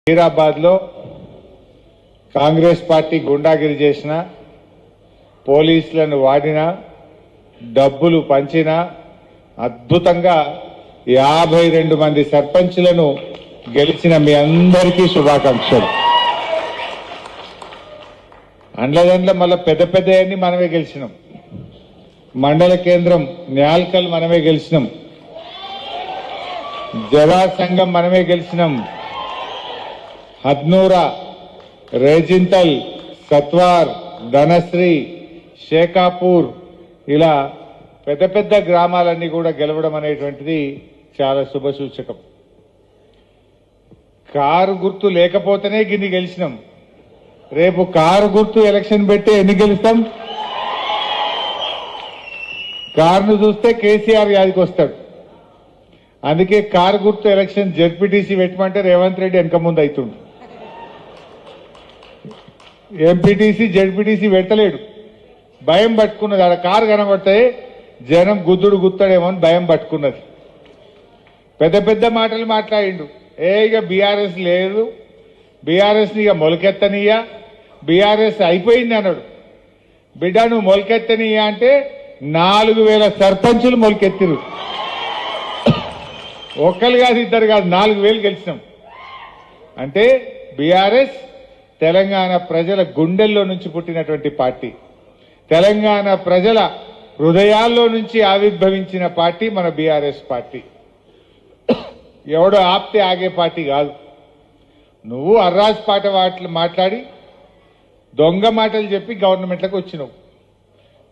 హైదరాబాద్ లో కాంగ్రెస్ పార్టీ గుండాగిరి చేసిన, పోలీసులను వాడిన, డబ్బులు పంచిన అద్భుతంగా 52 మంది సర్పంచులను గెలిచిన మీ అందరికీ శుభాకాంక్షలు. అండ్లదండ్ల మళ్ళా పెద్ద పెద్దయన్ని మనమే గెలిచినాం. మండల కేంద్రం న్యాల్కల్ మనమే గెలిచినాం. జవా సంఘం మనమే గెలిచినాం. హద్నూరా, రేజింతల్, సత్వార్, ధనశ్రీ, షేకాపూర్ ఇలా పెద్ద పెద్ద గ్రామాలన్నీ కూడా గెలవడం అనేటువంటిది చాలా శుభసూచకం. కారు గుర్తు లేకపోతేనే గిన్ని గెలిచినాం. రేపు కారు గుర్తు ఎలక్షన్ పెట్టి ఎన్ని గెలుస్తాం? కారును చూస్తే కేసీఆర్ యాదికి వస్తాడు. అందుకే కారు గుర్తు ఎలక్షన్ జెడ్పీటీసీ పెట్టమంటే రేవంత్ రెడ్డి వెనక ముందు అవుతుండు. ఎంపీటీసీ జెడ్పీటీసీ పెట్టలేడు, భయం పట్టుకున్నది. ఆడ కారు కనబడితే జనం గుద్దుడు గుత్తాడేమో అని భయం పట్టుకున్నది. పెద్ద పెద్ద మాటలు మాట్లాడిండు. ఇక బీఆర్ఎస్ లేదు, బీఆర్ఎస్ని ఇక మొలకెత్తనీయా, బీఆర్ఎస్ అయిపోయింది అన్నాడు. బిడ్డ నువ్వు మొలకెత్తనీయా అంటే 4000 సర్పంచులు మొలకెత్తిరు. ఒక్కరు కాదు, ఇద్దరు కాదు, 4000 గెలిచినాం. అంటే బీఆర్ఎస్ తెలంగాణ ప్రజల గుండెల్లో నుంచి పుట్టినటువంటి పార్టీ, తెలంగాణ ప్రజల హృదయాల్లో నుంచి ఆవిర్భవించిన పార్టీ మన బీఆర్ఎస్ పార్టీ. ఎవడో ఆప్తే ఆగే పార్టీ కాదు. నువ్వు అర్రాజ్ పాట మాట్లాడి దొంగ మాటలు చెప్పి గవర్నమెంట్లకు వచ్చినావు.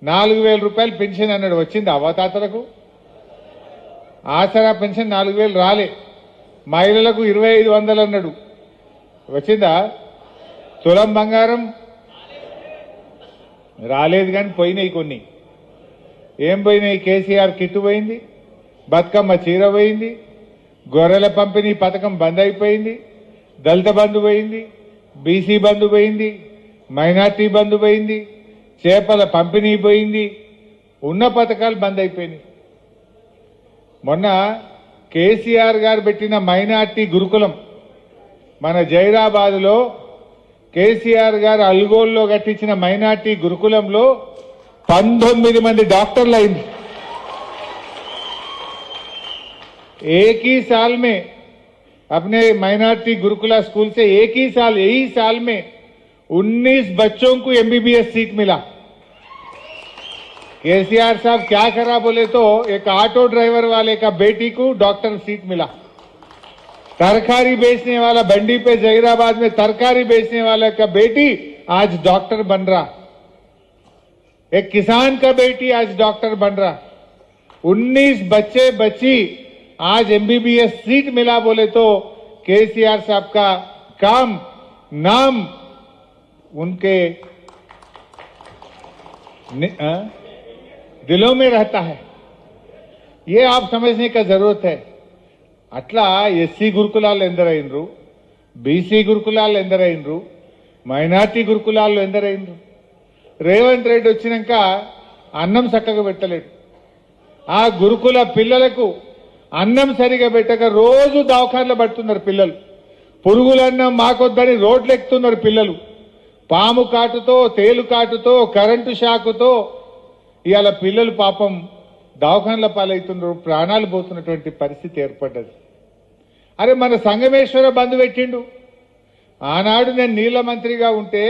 4000 రూపాయలు పెన్షన్ అన్నాడు, వచ్చింది అవ్వతాతలకు? ఆసరా పెన్షన్ 4000 రాలే. మహిళలకు 2500 అన్నాడు, వచ్చిందా? తులం బంగారం రాలేదు, కానీ పోయినాయి కొన్ని. ఏం పోయినాయి? కేసీఆర్ కిట్టు పోయింది, బతుకమ్మ చీర పోయింది, గొర్రెల పంపిణీ పథకం బంద్ అయిపోయింది, దళిత బంధు పోయింది, బీసీ బంధు పోయింది, మైనార్టీ బంధు పోయింది, చేపల పంపిణీ పోయింది, ఉన్న పథకాలు బంద్ అయిపోయినాయి. మొన్న కేసీఆర్ గారు పెట్టిన మైనార్టీ గురుకులం మన జైరాబాద్లో, కేసీఆర్ గారు అల్గోల్లో కట్టించిన మైనార్టీ గురుకులంలో 19 మంది డాక్టర్లు అయింది. एक ही साल में अपने माइनॉरिटी गुरुकुला स्कूल से यही साल में 19 बच्चों को एमबीबीएस सीट मिला. केसीआर साहब क्या करा बोले तो एक ऑटो ड्राइवर वाले का बेटी को डॉक्टर सीट मिला. तरकारी बेचने वाला बंडी पे जहीराबाद में तरकारी बेचने वाले का बेटी आज डॉक्टर बन रहा. एक किसान का बेटी आज डॉक्टर बन रहा. 19 बच्चे बच्ची आज एमबीबीएस सीट मिला बोले तो केसीआर साहब का काम, नाम उनके दिलों में रहता है. ये आप समझने का जरूरत है. అట్లా ఎస్సీ గురుకులాలు ఎందరైనరు, బీసీ గురుకులాలు ఎందరైనరు, మైనార్టీ గురుకులాల్లో ఎందరైనరు. రేవంత్ రెడ్డి వచ్చినాక అన్నం చక్కగా పెట్టలేడు. ఆ గురుకుల పిల్లలకు అన్నం సరిగా పెట్టక రోజు దవాఖానలో పడుతున్నారు పిల్లలు. పురుగులన్నం మాకొద్దని రోడ్లు ఎక్కుతున్నారు పిల్లలు. పాము కాటుతో, తేలు కాటుతో, కరెంటు షాకుతో ఇవాళ పిల్లలు పాపం దవాఖానల పాలవుతున్నారు, ప్రాణాలు పోతున్నటువంటి పరిస్థితి ఏర్పడ్డది. అరే మన సంగమేశ్వర బంధు పెట్టిండు. ఆనాడు నేను నీళ్ల మంత్రిగా ఉంటే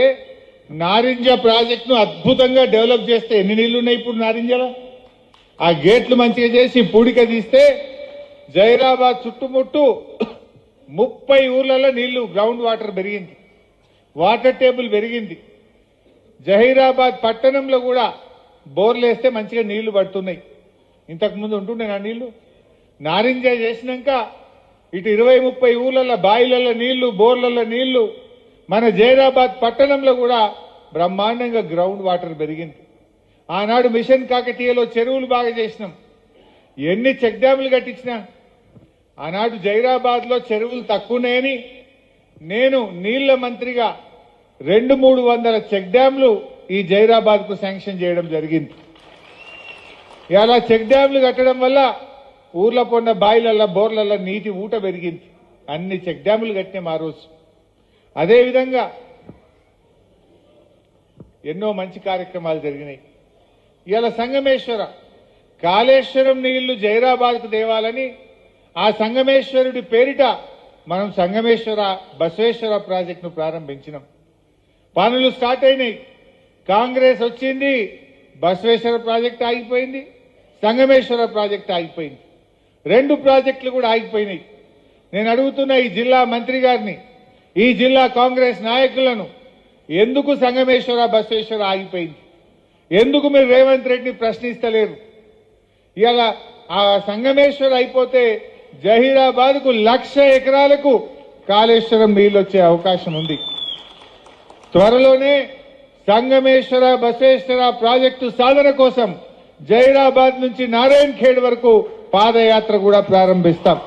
నారింజ ప్రాజెక్టును అద్భుతంగా డెవలప్ చేస్తే ఎన్ని నీళ్లు ఉన్నాయి ఇప్పుడు నారింజలో? ఆ గేట్లు మంచిగా చేసి పూడిక తీస్తే జైరాబాద్ చుట్టుముట్టు 30 ఊర్లలో నీళ్లు, గ్రౌండ్ వాటర్ పెరిగింది, వాటర్ టేబుల్ పెరిగింది. జహీరాబాద్ పట్టణంలో కూడా బోర్లు వేస్తే మంచిగా నీళ్లు పడుతున్నాయి. ఇంతకుముందు ఉంటుండే నా నీళ్లు. నారింజ చేసినాక ఇటు 20-30 ఊర్లలో బాయిలలో నీళ్లు, బోర్లలో నీళ్లు. మన జైరాబాద్ పట్టణంలో కూడా బ్రహ్మాండంగా గ్రౌండ్ వాటర్ పెరిగింది. ఆనాడు మిషన్ కాకతీయలో చెరువులు బాగా చేసినాం. ఎన్ని చెక్ డ్యాములు కట్టించినా ఆనాడు జైరాబాద్లో చెరువులు తక్కువనేని నేను నీళ్ల మంత్రిగా 200-300 చెక్ డ్యాములు ఈ జైరాబాద్కు శాంక్షన్ చేయడం జరిగింది. ఇలా చెక్ డ్యాములు కట్టడం వల్ల ఊర్ల పొన్న బాయిలల్ల బోర్లల్ల నీటి ఊట పెరిగింది. అన్ని చెక్ డ్యాములు కట్టినాం ఆ రోజు. అదేవిధంగా ఎన్నో మంచి కార్యక్రమాలు జరిగినాయి. ఇవాళ సంగమేశ్వర కాళేశ్వరం నీళ్లు జైరాబాద్కు తేవాలని ఆ సంగమేశ్వరుడి పేరిట మనం సంగమేశ్వర బసవేశ్వర ప్రాజెక్టును ప్రారంభించినాం. పనులు స్టార్ట్ అయినాయి. కాంగ్రెస్ వచ్చింది, బసవేశ్వర ప్రాజెక్టు ఆగిపోయింది, సంగమేశ్వర ప్రాజెక్టు ఆగిపోయింది. రెండు ప్రాజెక్టులు కూడా ఆగిపోయినాయి. నేను అడుగుతున్న ఈ జిల్లా మంత్రి గారిని, ఈ జిల్లా కాంగ్రెస్ నాయకులను, ఎందుకు సంగమేశ్వర బసవేశ్వర ఆగిపోయింది? ఎందుకు మీరు రేవంత్ రెడ్డిని ప్రశ్నిస్తలేరు? ఇలా ఆ సంగమేశ్వర అయిపోతే జహీరాబాద్కు 1,00,000 ఎకరాలకు కాళేశ్వరం నీళ్లు వచ్చే అవకాశం ఉంది. త్వరలోనే సంగమేశ్వర బసవేశ్వర ప్రాజెక్టు సాధన కోసం జహీరాబాద్ నుంచి నారాయణ్ ఖేడ్ వరకు పాదయాత్ర కూడా ప్రారంభిస్తాం.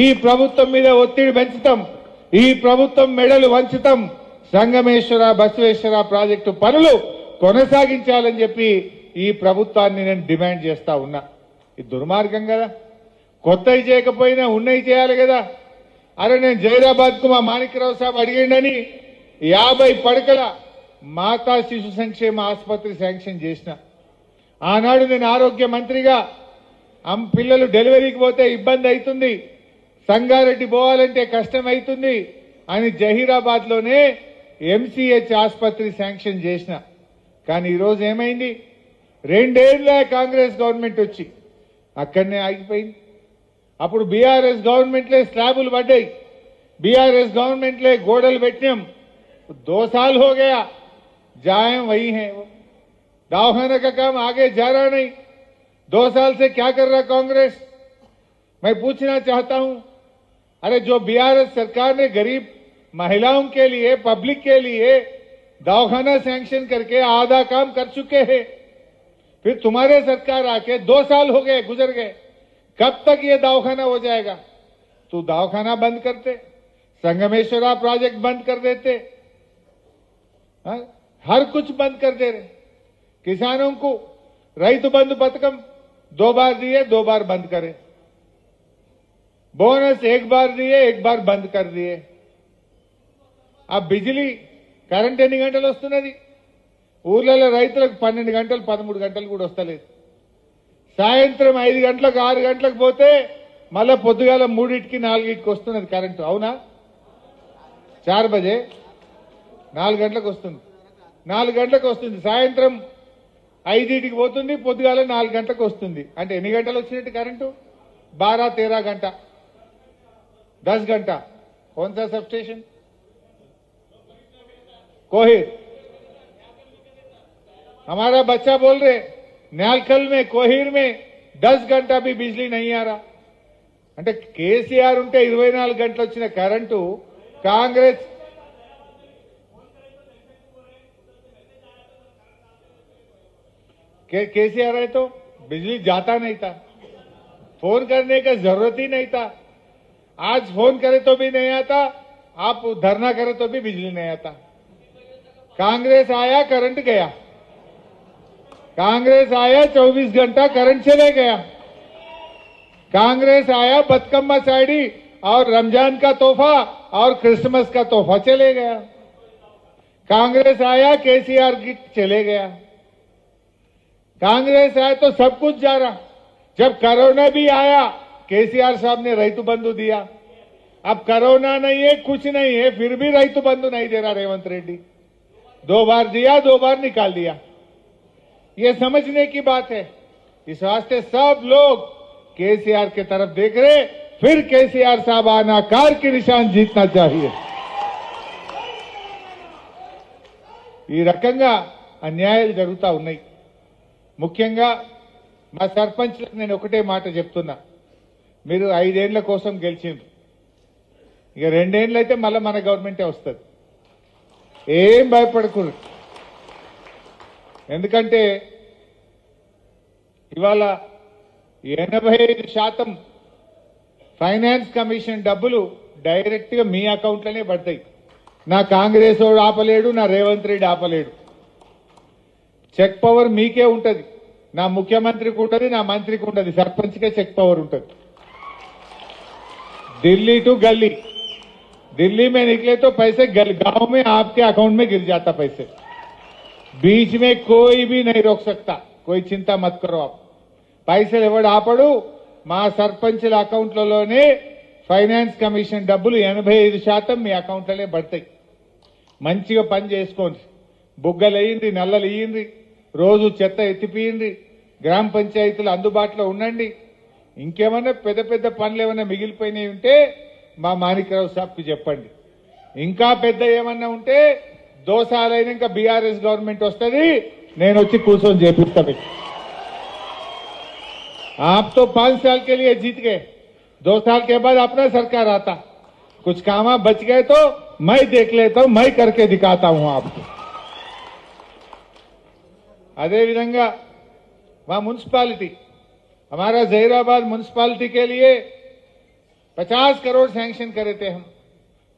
ఈ ప్రభుత్వం మీద ఒత్తిడి పెంచుతాం, ఈ ప్రభుత్వం మెడలు వంచుతాం. సంగమేశ్వర బసవేశ్వర ప్రాజెక్టు పనులు కొనసాగించాలని చెప్పి ఈ ప్రభుత్వాన్ని నేను డిమాండ్ చేస్తా ఉన్నా. ఇది దుర్మార్గం కదా. కొత్తవి చేయకపోయినా ఉన్నవి చేయాలి కదా. అరే నేను జైరాబాద్ కు మా మాణిక్యరావు సాబ్ అడిగిండని 50 పడకల మాతా శిశు సంక్షేమ ఆసుపత్రి శాంక్షన్ చేసిన. ఆనాడు నేను ఆరోగ్య మంత్రిగా పిల్లలు డెలివరీకి పోతే ఇబ్బంది అవుతుంది, సంగారెడ్డి పోవాలంటే కష్టం అవుతుంది అని జహీరాబాద్ లోనే ఎంసీహెచ్ ఆసుపత్రి శాంక్షన్ చేసిన. కానీ ఈరోజు ఏమైంది? 2 ఏళ్ల కాంగ్రెస్ గవర్నమెంట్ వచ్చి అక్కడనే ఆగిపోయింది. అప్పుడు బీఆర్ఎస్ గవర్నమెంట్లే స్లాబులు పడ్డాయి, బీఆర్ఎస్ గవర్నమెంట్లే గోడలు పెట్టినాం. 2 साल हो गया, जाए वही है. दवाखाना का काम आगे जा रहा नहीं. 2 साल से क्या कर रहा कांग्रेस? मैं पूछना चाहता हूं, अरे जो बीआरएस सरकार ने गरीब महिलाओं के लिए, पब्लिक के लिए दवाखाना सैंक्शन करके आधा काम कर चुके हैं, फिर तुम्हारे सरकार आके 2 साल हो गए, गुजर गए, कब तक ये दवाखाना हो जाएगा? तो दवाखाना बंद करते, संगमेश्वरा प्रोजेक्ट बंद कर देते, हर कुछ बंद कर दे रहे. किसानों को रैतु बंधु पथकम 2 बार दिए, 2 बार बंद करे. बोनस 1 बार दिए, 1 बार बंद कर दिए. अब बिजली కరెంట్ ఎన్ని గంటలు వస్తున్నది? ఊర్లలో రైతులకు 12 గంటలు 13 గంటలు కూడా వస్తలేదు. సాయంత్రం 5 గంటలకు 6 గంటలకు పోతే మళ్ళా పొద్దుగాల 3కి 4కి వస్తున్నది కరెంటు. అవునా? 4 బజే 4 గంటలకు వస్తుంది, 4 గంటలకు వస్తుంది. సాయంత్రం 5కి పోతుంది, పొద్దుగాల 4 గంటలకు వస్తుంది. అంటే ఎన్ని గంటలు వచ్చినట్టు కరెంటు? 12-13 घंटा, 10 घंटा. कौन सा सब स्टेशन? कोहिर. हमारा बच्चा बोल रहे न्यालकल में, कोहिर में 10 घंटा भी बिजली नहीं आ रहा. అంటే కేసీఆర్ ఉంటే 24 గంటలు వచ్చిన కరెంటు కాంగ్రెస్ केसीआर है तो बिजली जाता नहीं था, फोन करने का जरूरत ही नहीं था. आज फोन करे तो भी नहीं आता, आप धरना करे तो भी बिजली नहीं आता. कांग्रेस आया, करंट गया. कांग्रेस आया, 24 घंटा करंट चले गया. कांग्रेस आया, बतकम्मा साड़ी और रमजान का तोहफा और क्रिसमस का तोहफा चले गया. कांग्रेस आया, केसीआर गिफ्ट चले गया. कांग्रेस आया तो सब कुछ जा रहा. जब कोरोना भी आया, केसीआर साहब ने रैतु बंधु दिया. अब कोरोना नहीं है, कुछ नहीं है, फिर भी रैतु बंधु नहीं दे रहा रेवंत रेड्डी. 2 बार दिया, 2 बार निकाल दिया. ये समझने की बात है. इस वास्ते सब लोग केसीआर की तरफ देख रहे. फिर केसीआर साहब आना, कार की निशान जीतना चाहिए. ఈ రకంగా అన్యాయాలు జరుగుతా ఉన్నాయి. ముఖ్యంగా మా సర్పంచ్లకు నేను ఒకటే మాట చెప్తున్నా, మీరు 5 ఏళ్ల కోసం గెలిచిండ్రు, ఇక 2 ఏళ్ళు అయితే మళ్ళీ మన గవర్నమెంటే వస్తుంది. ఏం భయపడకూడదు. ఎందుకంటే ఇవాళ 85% ఫైనాన్స్ కమిషన్ డబ్బులు డైరెక్ట్ గా మీ అకౌంట్లోనే పడతాయి. నా కాంగ్రెస్ వాడు ఆపలేడు, నా రేవంత్ రెడ్డి ఆపలేడు. చెక్ పవర్ మీకే ఉంటది, నా ముఖ్యమంత్రికి ఉంటది, నా మంత్రికి ఉంటది, సర్పంచ్కే చెక్ పవర్ ఉంటది. ఢిల్లీ టు గల్లీ दिल्ली में निकले तो पैसे गांव में आपके अकाउंट में गिर जाता पैसे। बीच में कोई भी नहीं रोक सकता, कोई चिंता मत करो आप। పైసలు ఎవడు ఆపడు। మా సర్పంచుల అకౌంట్లలోనే ఫైనాన్స్ కమిషన్ డబ్బులు 85% మీ అకౌంట్లనే పడతాయి। మంచిగా పని చేసుకోండి, బుగ్గలేయండి, నల్లలేయండి, రోజు చెత్త ఎత్తిపియండి, గ్రామ పంచాయతీలు అందుబాటులో ఉండండి। ఇంకేమన్నా పెద్ద పెద్ద పనులు ఏమన్నా మిగిలిపోయినాయి ఉంటే మా మాణిక్రావు సాబ్కి చెప్పండి। ఇంకా పెద్ద ఏమన్నా ఉంటే దోసాలైనాక బీఆర్ఎస్ గవర్నమెంట్ వస్తుంది, నేను వచ్చి కూర్చొని చేపిస్తాను। आप तो 5 साल के लिए जीत गए, 2 साल के बाद अपना सरकार आता, कुछ काम बच गए तो मैं देख लेता हूं, मैं करके दिखाता हूं आपको। अदे विधंगा वहां म्युनिसिपालिटी, हमारा जहीराबाद म्युनिसिपालिटी के लिए 50 करोड़ सैंक्शन करे थे हम।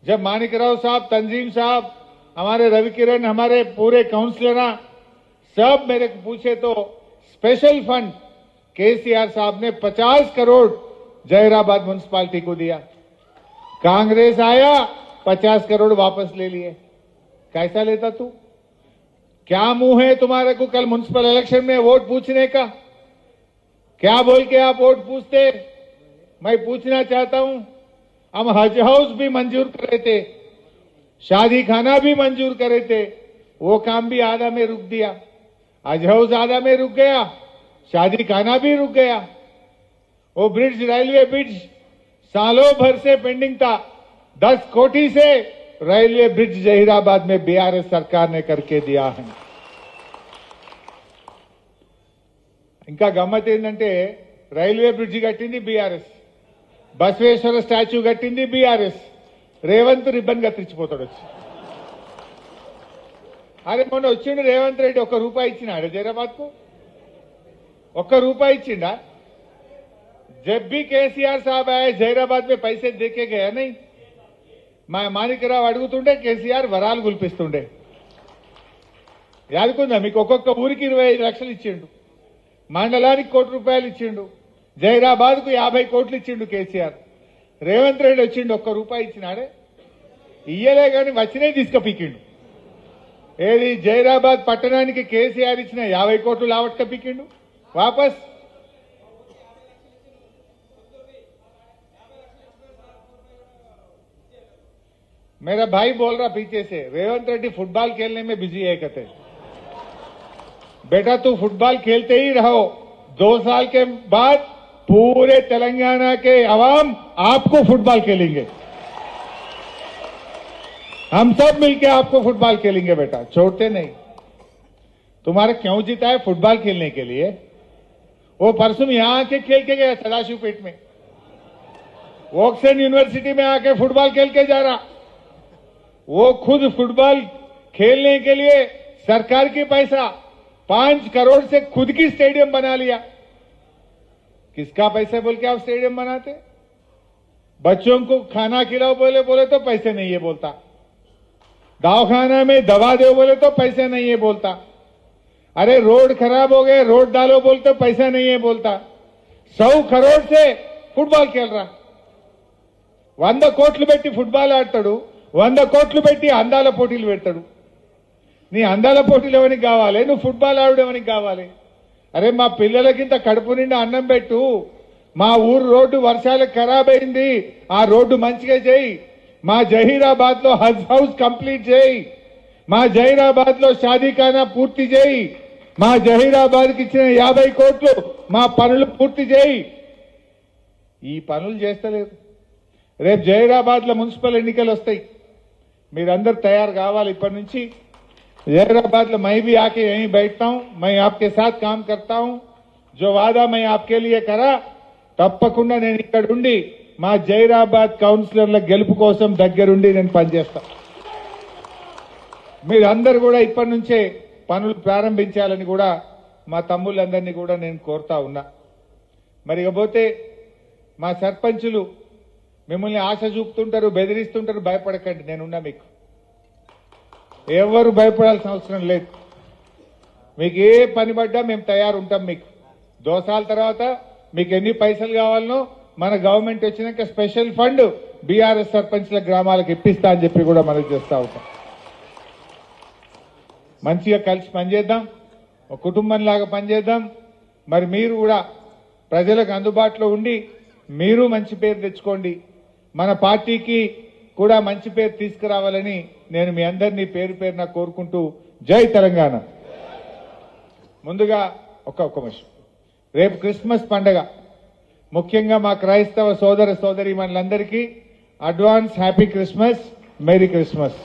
जब माणिकराव साहब, तंजीम साहब, हमारे रवि किरण, हमारे पूरे काउंसिलर सब मेरे को पूछे तो स्पेशल फंड केसीआर साहब ने 50 करोड़ जहीराबाद म्युनिसिपालिटी को दिया। कांग्रेस आया, 50 करोड़ वापस ले लिए। कैसा लेता तू? क्या मुंह है तुम्हारे को कल म्युनिसिपल इलेक्शन में वोट पूछने का? क्या बोल के आप वोट पूछते? मैं पूछना चाहता हूं, हम हज हाउस भी मंजूर करे थे, शादी खाना भी मंजूर करे थे, वो काम भी आधा में रुक दिया। हज हाउस आधा में रुक गया, शादी खाना भी रुक गया। वो ब्रिज, रेलवे ब्रिज सालों भर से पेंडिंग था, 10 कोटी से रेलवे ब्रिज जहीराबाद में बीआरएस सरकार ने करके दिया है। ఇంకా గమ్మత్ ఏంటంటే రైల్వే బ్రిడ్జి కట్టింది బీఆర్ఎస్, బసవేశ్వర స్టాచ్యూ కట్టింది బీఆర్ఎస్, రేవంత్ రిబ్బన్ కత్తిరించిపోతాడు వచ్చి। అరే మొన్న వచ్చిండు రేవంత్ రెడ్డి, 1 రూపాయి ఇచ్చినాడు జైరాబాద్ కు? 1 రూపాయి ఇచ్చిండా? जब भी केसीआर साहब आए जहीराबाद में पैसे देके गया नहीं। మాణిక్యరావు అడుగుతుండే కేసీఆర్ వరాలు గుల్పిస్తుండే। యాదుకుందా మీకు? ఒక్కొక్క ఊరికి 25 లక్షలు ఇచ్చిండు, మండలానికి 1 కోటి రూపాయలు ఇచ్చిండు, జహీరాబాద్ కు 50 కోట్లు ఇచ్చిండు కేసీఆర్। రేవంత్ రెడ్డి వచ్చిండు, 1 రూపాయి ఇచ్చినాడే? ఇయ్యలే గాని వచ్చినాయి తీసుకపోయిండు। ఏది జహీరాబాద్ పట్టణానికి కేసీఆర్ ఇచ్చిన 50 కోట్లు లావట్కపోయిండు వాపస్। मेरा भाई बोल रहा पीछे से, रेवंत रेड्डी फुटबॉल खेलने में बिजी है कहते। बेटा तू फुटबॉल खेलते ही रहो, 2 साल के बाद पूरे तेलंगाना के अवाम आपको फुटबॉल खेलेंगे, हम सब मिलके आपको फुटबॉल खेलेंगे बेटा, छोड़ते नहीं। तुम्हारा क्यों जीता है? फुटबॉल खेलने के लिए। वो परसों यहां आके खेल के गया सदाशिवपेट में, वॉक्सन यूनिवर्सिटी में आके फुटबॉल खेल के जा रहा। वो खुद फुटबॉल खेलने के लिए सरकार की पैसा 5 करोड़ से खुद की स्टेडियम बना लिया। किसका पैसा बोल के आप स्टेडियम बनाते? बच्चों को खाना खिलाओ बोले तो पैसे नहीं है बोलता, दवाखाना में दवा दो बोले तो पैसे नहीं है बोलता, अरे रोड खराब हो गए रोड डालो बोलते तो पैसा नहीं है बोलता। 100 करोड़ से फुटबॉल खेल रहा। 100 కోట్లు పెట్టి ఫుట్బాల్ ఆడతాడు, 100 కోట్లు పెట్టి అందాల పోటీలు పెడతాడు। నీ అందాల పోటీలు ఎవరికి కావాలి? నువ్వు ఫుట్బాల్ ఆడు ఎవరికి కావాలి? అరే మా పిల్లలకింత కడుపు నిండా అన్నం పెట్టు, మా ఊరు రోడ్డు వర్షాలకు ఖరాబ్ అయింది, ఆ రోడ్డు మంచిగా చేయి, మా జహీరాబాద్ లో హజ్ హౌస్ కంప్లీట్ చేయి, మా జహీరాబాద్ లో షాదీఖానా పూర్తి చేయి, మా జహీరాబాద్ కి ఇచ్చిన 50 కోట్లు మా పనులు పూర్తి చేయి। ఈ పనులు చేస్తలేదు। రేపు జహీరాబాద్ లో మున్సిపల్ ఎన్నికలు వస్తాయి, మీరందరూ తయారు కావాలి ఇప్పటి నుంచి। जहीराबाद में मैं भी आके यहीं बैठता हूं, मैं आपके साथ काम करता हूं, जो वादा मैं आपके लिए करा తప్పకుండా నేను ఇక్కడ ఉండి మా జహీరాబాద్ కౌన్సిలర్ల గెలుపు కోసం దగ్గరుండి నేను పనిచేస్తా। మీరందరూ కూడా ఇప్పటి నుంచే పనులు ప్రారంభించాలని కూడా మా తమ్ముళ్ళందరినీ కూడా నేను కోరుతా ఉన్నా। మరి ఇకపోతే మా సర్పంచులు మిమ్మల్ని ఆశ చూపుతుంటారు, బెదిరిస్తుంటారు, భయపడకండి, నేనున్నా మీకు, ఎవరు భయపడాల్సిన అవసరం లేదు। మీకు ఏ పని పడ్డా మేము తయారు ఉంటాం। మీకు 2 సార్ల తర్వాత మీకు ఎన్ని పైసలు కావాలనో మన గవర్నమెంట్ వచ్చినాక స్పెషల్ ఫండ్ బీఆర్ఎస్ సర్పంచ్ల గ్రామాలకు ఇప్పిస్తా అని చెప్పి కూడా మనం చేస్తా ఉంటాం. మంచిగా కలిసి పనిచేద్దాం, ఒక కుటుంబంలాగా పనిచేద్దాం. మరి మీరు కూడా ప్రజలకు అందుబాటులో ఉండి మీరు మంచి పేరు తెచ్చుకోండి. మన పార్టీకి కూడా మంచి పేరు తీసుకురావాలని నేను మీ అందరినీ పేరు పేరున కోరుకుంటూ జై తెలంగాణ. ముందుగా ఒక్క విషయం, రేపు క్రిస్మస్ పండగ. ముఖ్యంగా మా క్రైస్తవ సోదర సోదరీమణులందరికీ advance happy Christmas, merry Christmas.